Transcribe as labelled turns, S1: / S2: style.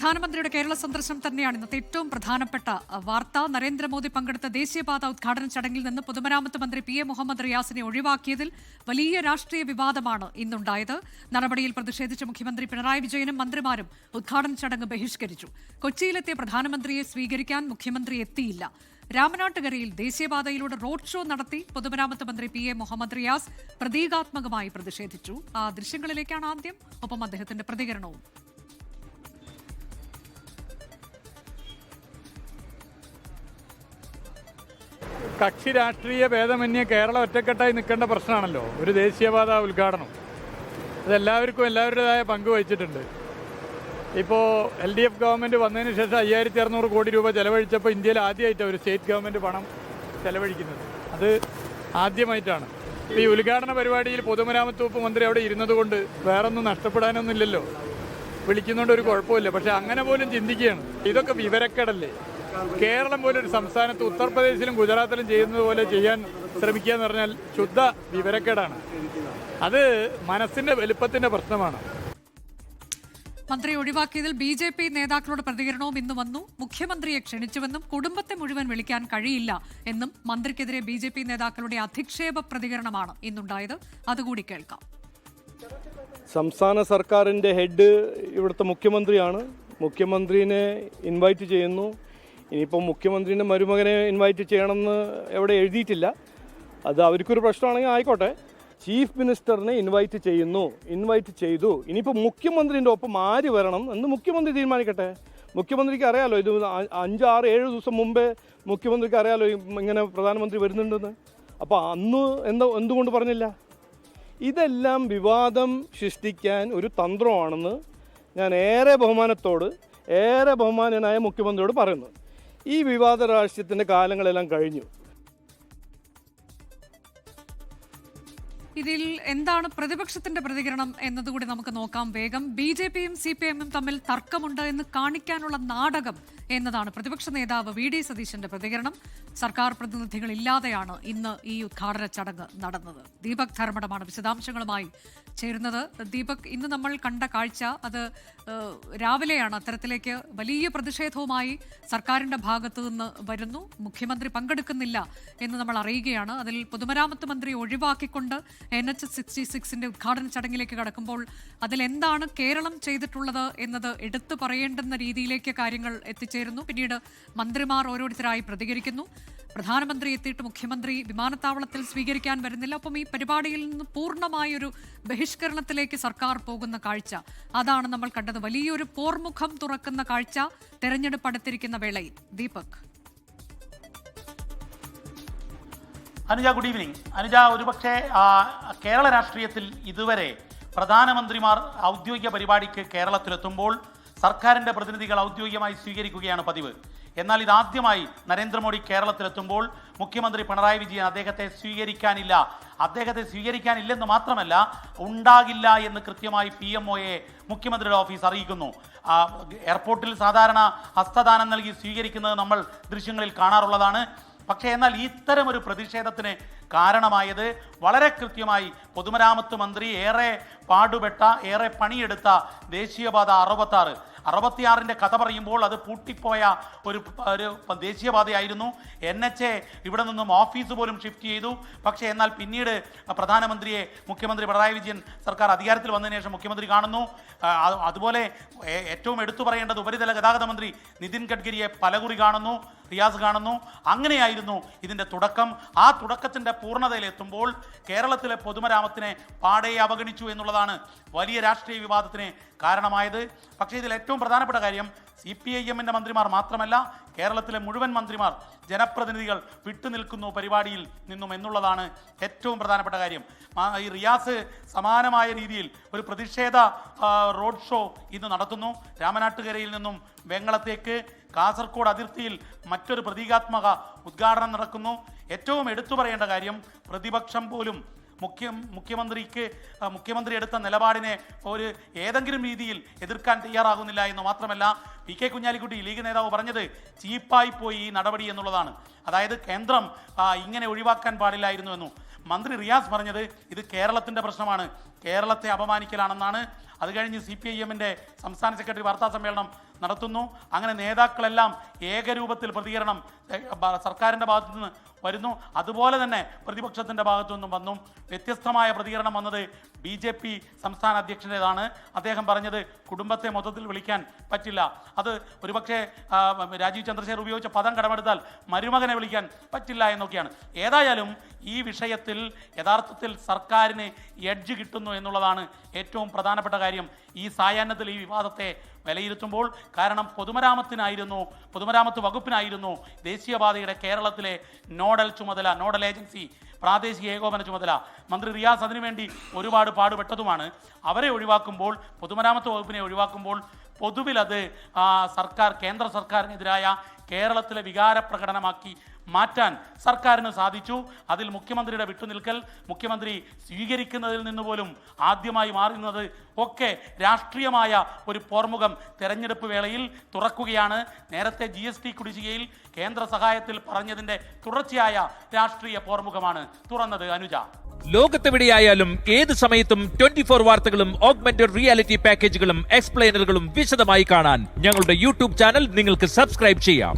S1: പ്രധാനമന്ത്രിയുടെ കേരള സന്ദർശനം തന്നെയാണ് ഇന്നത്തെ ഏറ്റവും പ്രധാനപ്പെട്ട വാർത്ത. നരേന്ദ്രമോദി പങ്കെടുത്ത ദേശീയപാത ഉദ്ഘാടന ചടങ്ങിൽ നിന്ന് പൊതുമരാമത്ത് മന്ത്രി പി എ മുഹമ്മദ് റിയാസിനെ ഒഴിവാക്കിയതിൽ വലിയ രാഷ്ട്രീയ വിവാദമാണ് ഇന്നുണ്ടായത്. നടപടിയിൽ പ്രതിഷേധിച്ച മുഖ്യമന്ത്രി പിണറായി വിജയനും മന്ത്രിമാരും ഉദ്ഘാടന ചടങ്ങ് ബഹിഷ്കരിച്ചു. കൊച്ചിയിലെത്തിയ പ്രധാനമന്ത്രിയെ സ്വീകരിക്കാൻ മുഖ്യമന്ത്രി എത്തിയില്ല. രാമനാട്ടുകരയിൽ ദേശീയപാതയിലൂടെ റോഡ് ഷോ നടത്തി പൊതുമരാമത്ത് മന്ത്രി പി എ മുഹമ്മദ് റിയാസ് പ്രതീകാത്മകമായി പ്രതിഷേധിച്ചു. ആ ദൃശ്യങ്ങളിലേക്കാണ് ആദ്യം, ഒപ്പം അദ്ദേഹത്തിന്റെ പ്രതികരണവും.
S2: കക്ഷി രാഷ്ട്രീയ ഭേദമന്യേ കേരളം ഒറ്റക്കെട്ടായി നിൽക്കേണ്ട പ്രശ്നമാണല്ലോ ഒരു ദേശീയപാത ഉദ്ഘാടനം. അതെല്ലാവർക്കും എല്ലാവരുടേതായ പങ്ക് വഹിച്ചിട്ടുണ്ട്. ഇപ്പോൾ LDF ഗവൺമെൻറ് വന്നതിന് ശേഷം 5600 കോടി രൂപ ചെലവഴിച്ചപ്പോൾ ഇന്ത്യയിൽ ആദ്യമായിട്ടാണ് ഒരു സ്റ്റേറ്റ് ഗവൺമെൻറ് പണം ചെലവഴിക്കുന്നത്. അത് ആദ്യമായിട്ടാണ്. ഈ ഉദ്ഘാടന പരിപാടിയിൽ പൊതുമരാമത്ത് വകുപ്പ് മന്ത്രി അവിടെ ഇരുന്നത് കൊണ്ട് വേറൊന്നും നഷ്ടപ്പെടാനൊന്നുമില്ലല്ലോ. വിളിക്കുന്നതുകൊണ്ട് ഒരു കുഴപ്പമില്ല. പക്ഷെ അങ്ങനെ പോലും ചിന്തിക്കുകയാണ്. ഇതൊക്കെ വിവരക്കേടല്ലേ? കേരളം പോലൊരു സംസ്ഥാനത്ത് ഉത്തർപ്രദേശിലും ഗുജറാത്തിലും ചെയ്യുന്നത് പോലെ ചെയ്യാൻ ശ്രമിക്കുക എന്ന് പറഞ്ഞാൽ ശുദ്ധ വിവരക്കേടാണ്. അത് മനസ്സിന്റെ വലുപ്പത്തിന്റെ പ്രശ്നമാണ്.
S1: മന്ത്രി ഒഴിവാക്കിയതിൽ BJP നേതാക്കളുടെ പ്രതികരണവും ഇന്ന് വന്നു. മുഖ്യമന്ത്രിയെ ക്ഷണിച്ചുവെന്നും കുടുംബത്തെ മുഴുവൻ വിളിക്കാൻ കഴിയില്ല എന്നും മന്ത്രിക്കെതിരെ BJP നേതാക്കളുടെ അധിക്ഷേപ പ്രതികരണമാണ് ഇന്നുണ്ടായത്. അതുകൂടി കേൾക്കാം.
S3: സംസ്ഥാന സർക്കാരിൻ്റെ ഹെഡ് ഇവിടുത്തെ മുഖ്യമന്ത്രിയാണ്. മുഖ്യമന്ത്രിനെ ഇൻവൈറ്റ് ചെയ്യുന്നു. ഇനിയിപ്പോൾ മുഖ്യമന്ത്രിൻ്റെ മരുമകനെ ഇൻവൈറ്റ് ചെയ്യണമെന്ന് എവിടെ എഴുതിയിട്ടില്ല. അത് അവർക്കൊരു പ്രശ്നമാണെങ്കിൽ ആയിക്കോട്ടെ. ചീഫ് മിനിസ്റ്ററിനെ ഇൻവൈറ്റ് ചെയ്തു. ഇനിയിപ്പോൾ മുഖ്യമന്ത്രിൻ്റെ ഒപ്പം ആര് വരണം എന്ന് മുഖ്യമന്ത്രി തീരുമാനിക്കട്ടെ. മുഖ്യമന്ത്രിക്ക് അറിയാലോ, ഇത് 5, 6, 7 ദിവസം മുമ്പേ മുഖ്യമന്ത്രിക്ക് അറിയാലോ ഇങ്ങനെ പ്രധാനമന്ത്രി വരുന്നുണ്ടെന്ന്. അപ്പോൾ അന്ന് എന്തുകൊണ്ട് പറഞ്ഞില്ല? ഇതെല്ലാം വിവാദം സൃഷ്ടിക്കാൻ ഒരു തന്ത്രമാണെന്ന് ഞാൻ ഏറെ ബഹുമാനനായ മുഖ്യമന്ത്രിയോട് പറയുന്നു. ഈ വിവാദ രാഷ്ട്രീയത്തിൻ്റെ കാലങ്ങളെല്ലാം കഴിഞ്ഞു.
S1: ഇതിൽ എന്താണ് പ്രതിപക്ഷത്തിന്റെ പ്രതികരണം എന്നതുകൂടി നമുക്ക് നോക്കാം വേഗം. BJPയും CPIMും തമ്മിൽ തർക്കമുണ്ട് എന്ന് കാണിക്കാനുള്ള നാടകം എന്നതാണ് പ്രതിപക്ഷ നേതാവ് VD സതീശന്റെ പ്രതികരണം. സർക്കാർ പ്രതിനിധികൾ ഇല്ലാതെയാണ് ഇന്ന് ഈ ഉദ്ഘാടന ചടങ്ങ് നടന്നത്. ദീപക് ധർമ്മടമാണ് വിശദാംശങ്ങളുമായി ചേരുന്നത്. ദീപക്, ഇന്ന് നമ്മൾ കണ്ട കാഴ്ച അത് രാവിലെയാണ്. അത്തരത്തിലേക്ക് വലിയ പ്രതിഷേധവുമായി സർക്കാരിന്റെ ഭാഗത്തു നിന്ന് വരുന്നു. മുഖ്യമന്ത്രി പങ്കെടുക്കുന്നില്ല എന്ന് നമ്മൾ അറിയുകയാണ്. അതിൽ പൊതുമരാമത്ത് മന്ത്രി ഒഴിവാക്കിക്കൊണ്ട് NH 66ന്റെ ഉദ്ഘാടന ചടങ്ങിലേക്ക് കടക്കുമ്പോൾ അതിലെന്താണ് കേരളം ചെയ്തിട്ടുള്ളത് എന്നത് എടുത്തു പറയേണ്ടുന്ന രീതിയിലേക്ക് കാര്യങ്ങൾ എത്തിച്ചേരുന്നു. പിന്നീട് മന്ത്രിമാർ ഓരോരുത്തരായി പ്രതികരിക്കുന്നു. പ്രധാനമന്ത്രി എത്തിയിട്ട് മുഖ്യമന്ത്രി വിമാനത്താവളത്തിൽ സ്വീകരിക്കാൻ വരുന്നില്ല. ഒപ്പം ഈ പരിപാടിയിൽ നിന്ന് പൂർണ്ണമായൊരു ബഹിഷ്കരണത്തിലേക്ക് സർക്കാർ പോകുന്ന കാഴ്ച അതാണ് നമ്മൾ കണ്ടത്. വലിയൊരു പോർമുഖം തുറക്കുന്ന കാഴ്ച തെരഞ്ഞെടുപ്പ് അടുത്തിരിക്കുന്ന വേളയിൽ. ദീപക്.
S4: Anuja, good evening. അനുജ, ഒരുപക്ഷെ കേരള രാഷ്ട്രീയത്തിൽ ഇതുവരെ പ്രധാനമന്ത്രിമാർ ഔദ്യോഗിക പരിപാടിക്ക് കേരളത്തിലെത്തുമ്പോൾ സർക്കാരിൻ്റെ പ്രതിനിധികൾ ഔദ്യോഗികമായി സ്വീകരിക്കുകയാണ് പതിവ്. എന്നാൽ ഇതാദ്യമായി നരേന്ദ്രമോദി കേരളത്തിലെത്തുമ്പോൾ മുഖ്യമന്ത്രി പിണറായി വിജയൻ അദ്ദേഹത്തെ സ്വീകരിക്കാനില്ലെന്ന് മാത്രമല്ല, ഉണ്ടാകില്ല എന്ന് കൃത്യമായി PMOയെ മുഖ്യമന്ത്രിയുടെ ഓഫീസ് അറിയിക്കുന്നു. എയർപോർട്ടിൽ സാധാരണ ഹസ്തദാനം നൽകി സ്വീകരിക്കുന്നത് നമ്മൾ ദൃശ്യങ്ങളിൽ കാണാറുള്ളതാണ്. പക്ഷേ എന്നാൽ ഇത്തരമൊരു പ്രതിഷേധത്തിന് കാരണമായത് വളരെ കൃത്യമായി പൊതുമരാമത്ത് മന്ത്രി ഏറെ പാടുപെട്ട, ഏറെ പണിയെടുത്ത ദേശീയപാത 66 കഥ പറയുമ്പോൾ അത് പൂട്ടിപ്പോയ ഒരു ദേശീയപാതയായിരുന്നു. NHA ഇവിടെ നിന്നും ഓഫീസ് പോലും ഷിഫ്റ്റ് ചെയ്തു. പക്ഷേ എന്നാൽ പിന്നീട് പ്രധാനമന്ത്രിയെ മുഖ്യമന്ത്രി പിണറായി വിജയൻ സർക്കാർ അധികാരത്തിൽ വന്നതിന് ശേഷം മുഖ്യമന്ത്രി കാണുന്നു. അതുപോലെ ഏറ്റവും എടുത്തു പറയേണ്ടത് ഉപരിതല ഗതാഗത മന്ത്രി നിതിൻ ഗഡ്കരിയെ പലകുറി കാണുന്നു, റിയാസ് കാണുന്നു. അങ്ങനെയായിരുന്നു ഇതിൻ്റെ തുടക്കം. ആ തുടക്കത്തിൻ്റെ പൂർണ്ണതയിലെത്തുമ്പോൾ കേരളത്തിലെ പൊതുമരാമത്തിനെ പാടെ അവഗണിച്ചു എന്നുള്ളതാണ് വലിയ രാഷ്ട്രീയ വിവാദത്തിന് കാരണമായത്. പക്ഷേ ഇതിൽ ഏറ്റവും പ്രധാനപ്പെട്ട കാര്യം CPIMന്റെ മന്ത്രിമാർ മാത്രമല്ല, കേരളത്തിലെ മുഴുവൻ മന്ത്രിമാർ, ജനപ്രതിനിധികൾ വിട്ടുനിൽക്കുന്നു പരിപാടിയിൽ നിന്നും എന്നുള്ളതാണ് ഏറ്റവും പ്രധാനപ്പെട്ട കാര്യം. ഈ റിയാസ് സമാനമായ രീതിയിൽ ഒരു പ്രതിഷേധ റോഡ് ഷോ ഇന്ന് നടത്തുന്നു. രാമനാട്ടുകരയിൽ നിന്നും വെങ്ങളത്തേക്ക് കാസർഗോഡ് അതിർത്തിയിൽ മറ്റൊരു പ്രതീകാത്മക ഉദ്ഘാടനം നടക്കുന്നു. ഏറ്റവും എടുത്തു പറയേണ്ട കാര്യം, പ്രതിപക്ഷം പോലും മുഖ്യമന്ത്രി എടുത്ത നിലപാടിനെ ഏതെങ്കിലും രീതിയിൽ എതിർക്കാൻ തയ്യാറാകുന്നില്ല എന്ന് മാത്രമല്ല, PK കുഞ്ഞാലിക്കുട്ടി ലീഗ് നേതാവ് പറഞ്ഞത് ചീപ്പായി പോയി ഈ നടപടി എന്നുള്ളതാണ്. അതായത് കേന്ദ്രം ഇങ്ങനെ ഒഴിവാക്കാൻ പാടില്ലായിരുന്നു എന്നും. മന്ത്രി റിയാസ് പറഞ്ഞത് ഇത് കേരളത്തിൻ്റെ പ്രശ്നമാണ്, കേരളത്തെ അപമാനിക്കലാണെന്നാണ്. അത് കഴിഞ്ഞ് CPIMന്റെ സംസ്ഥാന സെക്രട്ടറി വാർത്താ സമ്മേളനം നടത്തുന്നു. അങ്ങനെ നേതാക്കളെല്ലാം ഏകരൂപത്തിൽ പ്രതികരണം സർക്കാരിൻ്റെ ഭാഗത്തു നിന്ന് വരുന്നു. അതുപോലെ തന്നെ പ്രതിപക്ഷത്തിൻ്റെ ഭാഗത്തു നിന്നും വന്നു. വ്യത്യസ്തമായ പ്രതികരണം വന്നത് BJP സംസ്ഥാന അധ്യക്ഷൻ്റേതാണ്. അദ്ദേഹം പറഞ്ഞത് കുടുംബത്തെ മൊത്തത്തിൽ വിളിക്കാൻ പറ്റില്ല. അത് ഒരുപക്ഷെ രാജീവ് ചന്ദ്രശേഖർ ഉപയോഗിച്ച പദം കടമെടുത്താൽ മരുമകനെ വിളിക്കാൻ പറ്റില്ല എന്നൊക്കെയാണ്. ഏതായാലും ഈ വിഷയത്തിൽ യഥാർത്ഥത്തിൽ സർക്കാരിന് എഡ്ജ് കിട്ടുന്നു എന്നുള്ളതാണ് ഏറ്റവും പ്രധാനപ്പെട്ട കാര്യം ഈ സായാഹ്നത്തിൽ ഈ വിവാദത്തെ വിലയിരുത്തുമ്പോൾ. കാരണം പൊതുമരാമത്ത് വകുപ്പിനായിരുന്നു ദേശീയപാതയുടെ കേരളത്തിലെ നോഡൽ ചുമതല, നോഡൽ ഏജൻസി, പ്രാദേശിക ഏകോപന ചുമതല. മന്ത്രി റിയാസ് അതിനുവേണ്ടി ഒരുപാട് പാടുപെട്ടതുമാണ്. അവരെ ഒഴിവാക്കുമ്പോൾ, പൊതുമരാമത്ത് വകുപ്പിനെ ഒഴിവാക്കുമ്പോൾ പൊതുവിൽ അത് കേന്ദ്ര സർക്കാരിനെതിരായ കേരളത്തിലെ വികാരപ്രകടനമാക്കി മാറ്റാൻ സർക്കാരിന് സാധിച്ചു. അതിൽ മുഖ്യമന്ത്രിയുടെ വിട്ടുനിൽക്കൽ, മുഖ്യമന്ത്രി സ്വീകരിക്കുന്നതിൽ നിന്ന് പോലും ആദ്യമായി മാറുന്നത് ഒക്കെ രാഷ്ട്രീയമായ ഒരു പോർമുഖം തെരഞ്ഞെടുപ്പ് വേളയിൽ തുറക്കുകയാണ്. നേരത്തെ GST കുടിശ്ശികയിൽ കേന്ദ്ര സഹായത്തിൽ പറഞ്ഞതിൻ്റെ തുടർച്ചയായ രാഷ്ട്രീയ പോർമുഖമാണ് തുറന്നത്. അനുജ,
S5: ലോകത്തെവിടെയായാലും ഏത് സമയത്തും 24 വാർത്തകളും ഓഗ്മെന്റഡ് റിയാലിറ്റി പാക്കേജുകളും എക്സ്പ്ലെയിനറുകളും വിശദമായി കാണാൻ ഞങ്ങളുടെ YouTube ചാനൽ നിങ്ങൾക്ക് സബ്സ്ക്രൈബ് ചെയ്യാം.